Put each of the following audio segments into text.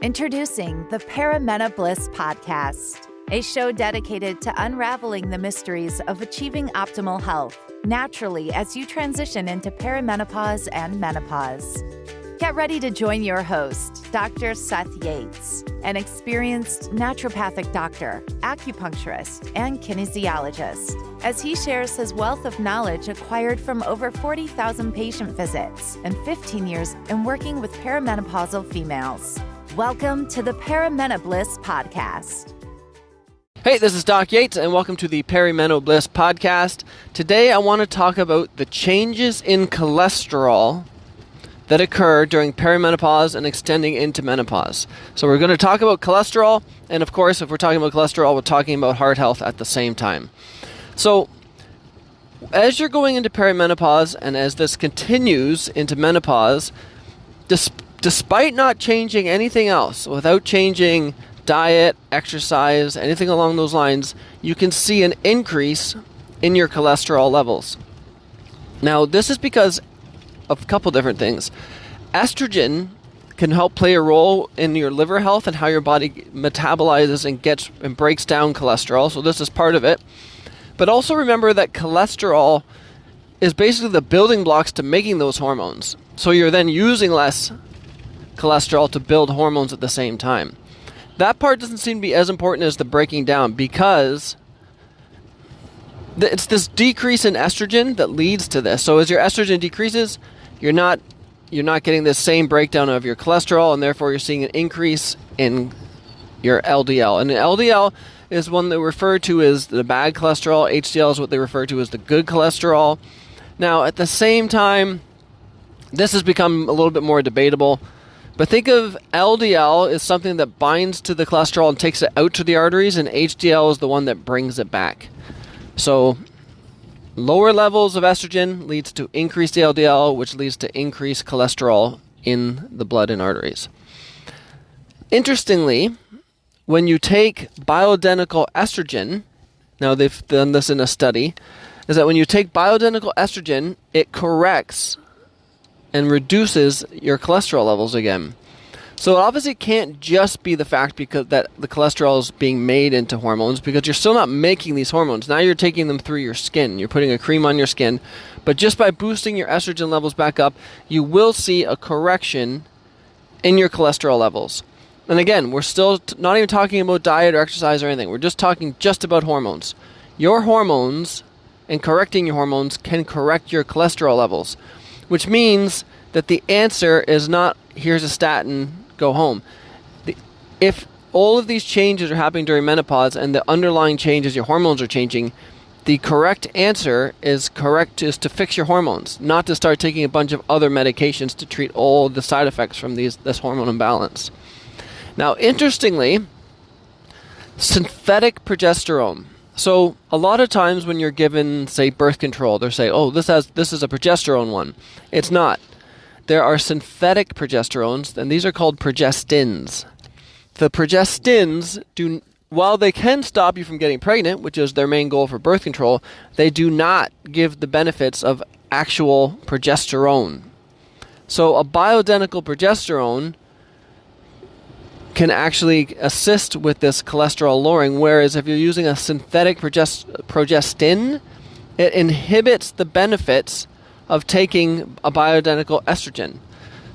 Introducing the Perimenopause podcast, a show dedicated to unraveling the mysteries of achieving optimal health naturally as you transition into perimenopause and menopause. Get ready to join your host, Dr. Seth Yates, an experienced naturopathic doctor, acupuncturist, and kinesiologist, as he shares his wealth of knowledge acquired from over 40,000 patient visits and 15 years in working with perimenopausal females. Welcome to the Perimenopause podcast. Hey, this is Doc Yates, and welcome to the Perimenopause podcast. Today, I want to talk about the changes in cholesterol that occur during perimenopause and extending into menopause. So we're going to talk about cholesterol, and of course, if we're talking about cholesterol, we're talking about heart health at the same time. So as you're going into perimenopause, and as this continues into menopause, despite not changing anything else, without changing diet, exercise, anything along those lines, you can see an increase in your cholesterol levels. Now, this is because of a couple different things. Estrogen can help play a role in your liver health and how your body metabolizes and breaks down cholesterol, so this is part of it. But also remember that cholesterol is basically the building blocks to making those hormones. So you're then using less cholesterol to build hormones at the same time. That part doesn't seem to be as important as the breaking down, because it's this decrease in estrogen that leads to this. So as your estrogen decreases, you're not getting this same breakdown of your cholesterol, and therefore you're seeing an increase in your LDL. And the LDL is one they refer to as the bad cholesterol. HDL is what they refer to as the good cholesterol. Now, at the same time, this has become a little bit more debatable. But think of LDL as something that binds to the cholesterol and takes it out to the arteries, and HDL is the one that brings it back. So lower levels of estrogen leads to increased LDL, which leads to increased cholesterol in the blood and arteries. Interestingly, when you take bioidentical estrogen, now they've done this in a study, is that when you take bioidentical estrogen, it corrects and reduces your cholesterol levels again. So it obviously can't just be the fact because that the cholesterol is being made into hormones, because you're still not making these hormones. Now you're taking them through your skin. You're putting a cream on your skin. But just by boosting your estrogen levels back up, you will see a correction in your cholesterol levels. And again, we're still not even talking about diet or exercise or anything. We're just talking just about hormones. Your hormones and correcting your hormones can correct your cholesterol levels, which means that the answer is not, here's a statin, go home. If all of these changes are happening during menopause and the underlying changes, your hormones are changing, the correct answer is to fix your hormones, not to start taking a bunch of other medications to treat all the side effects from this hormone imbalance. Now, interestingly, synthetic progesterone. So a lot of times when you're given, say, birth control, they'll say, oh, this is a progesterone one. It's not. There are synthetic progesterones, and these are called progestins. The progestins, while they can stop you from getting pregnant, which is their main goal for birth control, they do not give the benefits of actual progesterone. So a bioidentical progesterone can actually assist with this cholesterol lowering, whereas if you're using a synthetic progestin, it inhibits the benefits of taking a bioidentical estrogen.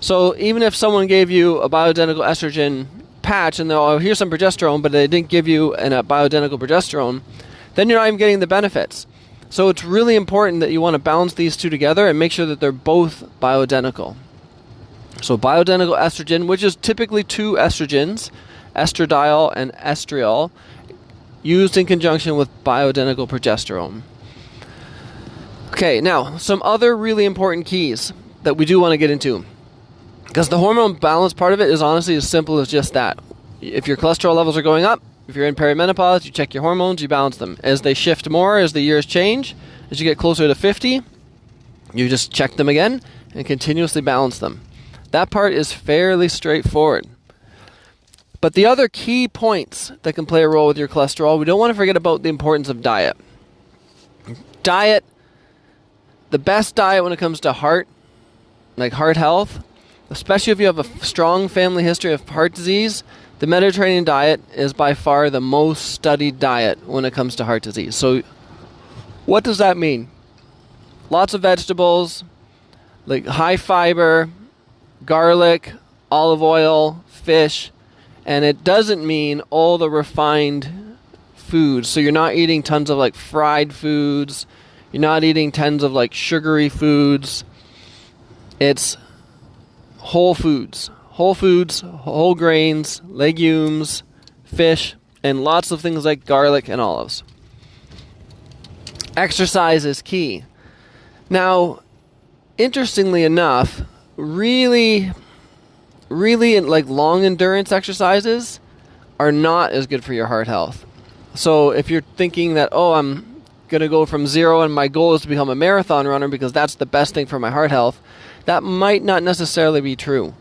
So even if someone gave you a bioidentical estrogen patch and they're, oh, here's some progesterone, but they didn't give you a bioidentical progesterone, then you're not even getting the benefits. So it's really important that you want to balance these two together and make sure that they're both bioidentical. So bioidentical estrogen, which is typically two estrogens, estradiol and estriol, used in conjunction with bioidentical progesterone. Okay, now, some other really important keys that we do want to get into, because the hormone balance part of it is honestly as simple as just that. If your cholesterol levels are going up, if you're in perimenopause, you check your hormones, you balance them. As they shift more, as the years change, as you get closer to 50, you just check them again and continuously balance them. That part is fairly straightforward. But the other key points that can play a role with your cholesterol, we don't want to forget about the importance of diet. Diet, the best diet when it comes to heart health, especially if you have a strong family history of heart disease, the Mediterranean diet is by far the most studied diet when it comes to heart disease. So what does that mean? Lots of vegetables, like high fiber, garlic, olive oil, fish, and it doesn't mean all the refined foods. So you're not eating tons of like fried foods, you're not eating tons of like sugary foods. It's whole foods, whole grains, legumes, fish, and lots of things like garlic and olives. Exercise is key. Now, interestingly enough, really like long endurance exercises are not as good for your heart health. So if you're thinking that, I'm going to go from zero and my goal is to become a marathon runner because that's the best thing for my heart health, that might not necessarily be true.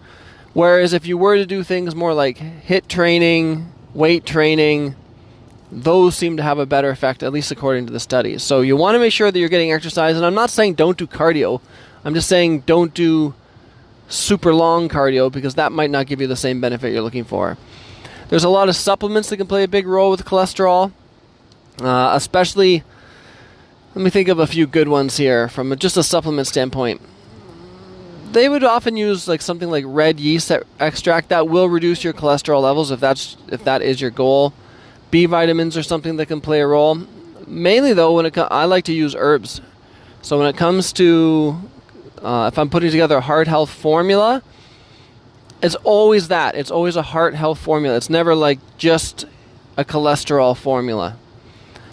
Whereas if you were to do things more like HIIT training, weight training, those seem to have a better effect, at least according to the studies. So you want to make sure that you're getting exercise, and I'm not saying don't do cardio. I'm just saying don't do super long cardio because that might not give you the same benefit you're looking for. There's a lot of supplements that can play a big role with cholesterol, especially, let me think of a few good ones here from just a supplement standpoint. They would often use like something like red yeast extract that will reduce your cholesterol levels if that is your goal. B vitamins are something that can play a role. Mainly though, I like to use herbs. So when it comes to if I'm putting together a heart health formula, it's always that. It's always a heart health formula. It's never like just a cholesterol formula.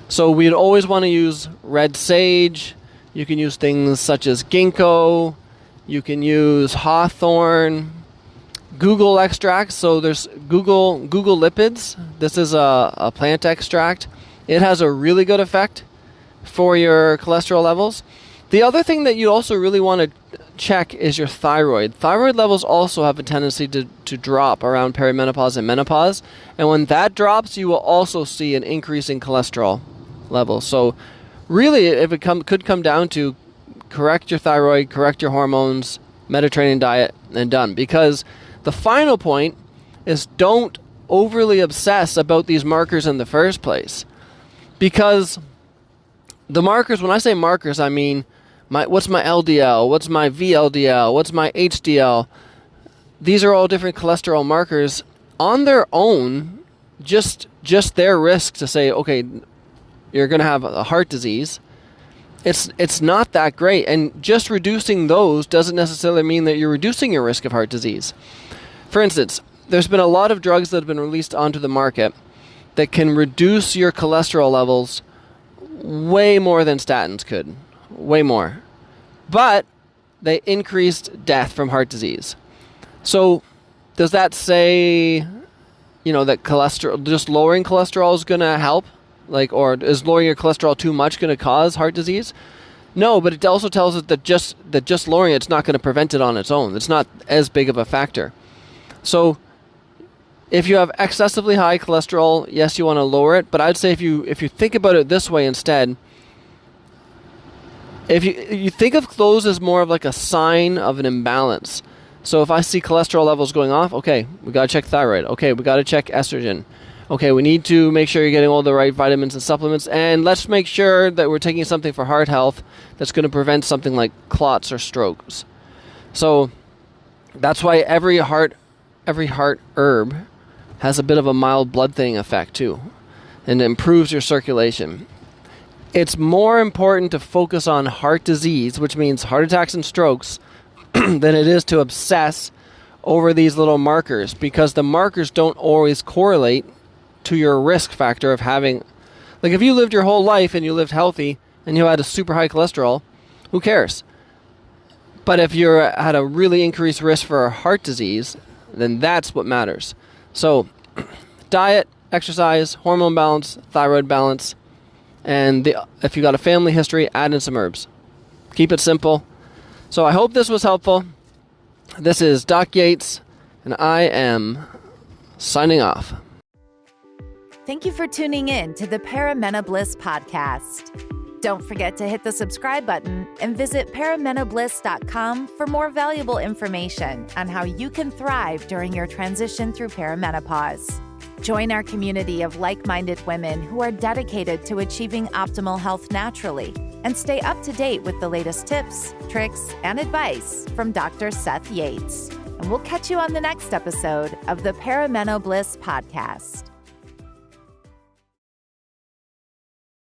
So we'd always want to use red sage. You can use things such as ginkgo. You can use hawthorn, Google extracts. So there's Google lipids. This is a plant extract. It has a really good effect for your cholesterol levels. The other thing that you also really want to check is your thyroid. Thyroid levels also have a tendency to drop around perimenopause and menopause. And when that drops, you will also see an increase in cholesterol levels. So really, if it could come down to correct your thyroid, correct your hormones, Mediterranean diet, and done. Because the final point is don't overly obsess about these markers in the first place. Because the markers, when I say markers, I mean what's my LDL, what's my VLDL, what's my HDL. These are all different cholesterol markers. On their own, just their risk to say, okay, you're going to have a heart disease, it's not that great. And just reducing those doesn't necessarily mean that you're reducing your risk of heart disease. For instance, there's been a lot of drugs that have been released onto the market that can reduce your cholesterol levels way more than statins could. Way more. But they increased death from heart disease. So does that say, that cholesterol, just lowering cholesterol is going to help? Or is lowering your cholesterol too much going to cause heart disease? No, but it also tells us that just lowering it's not going to prevent it on its own. It's not as big of a factor. So if you have excessively high cholesterol, yes, you want to lower it. But I'd say if you think about it this way instead, if you think of those as more of like a sign of an imbalance. So if I see cholesterol levels going off, okay, we got to check thyroid. Okay, we got to check estrogen. Okay, we need to make sure you're getting all the right vitamins and supplements, and let's make sure that we're taking something for heart health that's going to prevent something like clots or strokes. So that's why every heart herb has a bit of a mild blood thinning effect too, and it improves your circulation. It's more important to focus on heart disease, which means heart attacks and strokes, than it is to obsess over these little markers, because the markers don't always correlate to your risk factor of having, if you lived your whole life and you lived healthy and you had a super high cholesterol, who cares? But if you had a really increased risk for heart disease, then that's what matters. So diet, exercise, hormone balance, thyroid balance, and if you got a family history, add in some herbs. Keep it simple. So I hope this was helpful. This is Doc Yates, and I am signing off. Thank you for tuning in to the Perimenopause podcast. Don't forget to hit the subscribe button and visit perimenopause.com for more valuable information on how you can thrive during your transition through perimenopause. Join our community of like-minded women who are dedicated to achieving optimal health naturally, and stay up to date with the latest tips, tricks, and advice from Dr. Seth Yates. And we'll catch you on the next episode of the Perimenopause Podcast.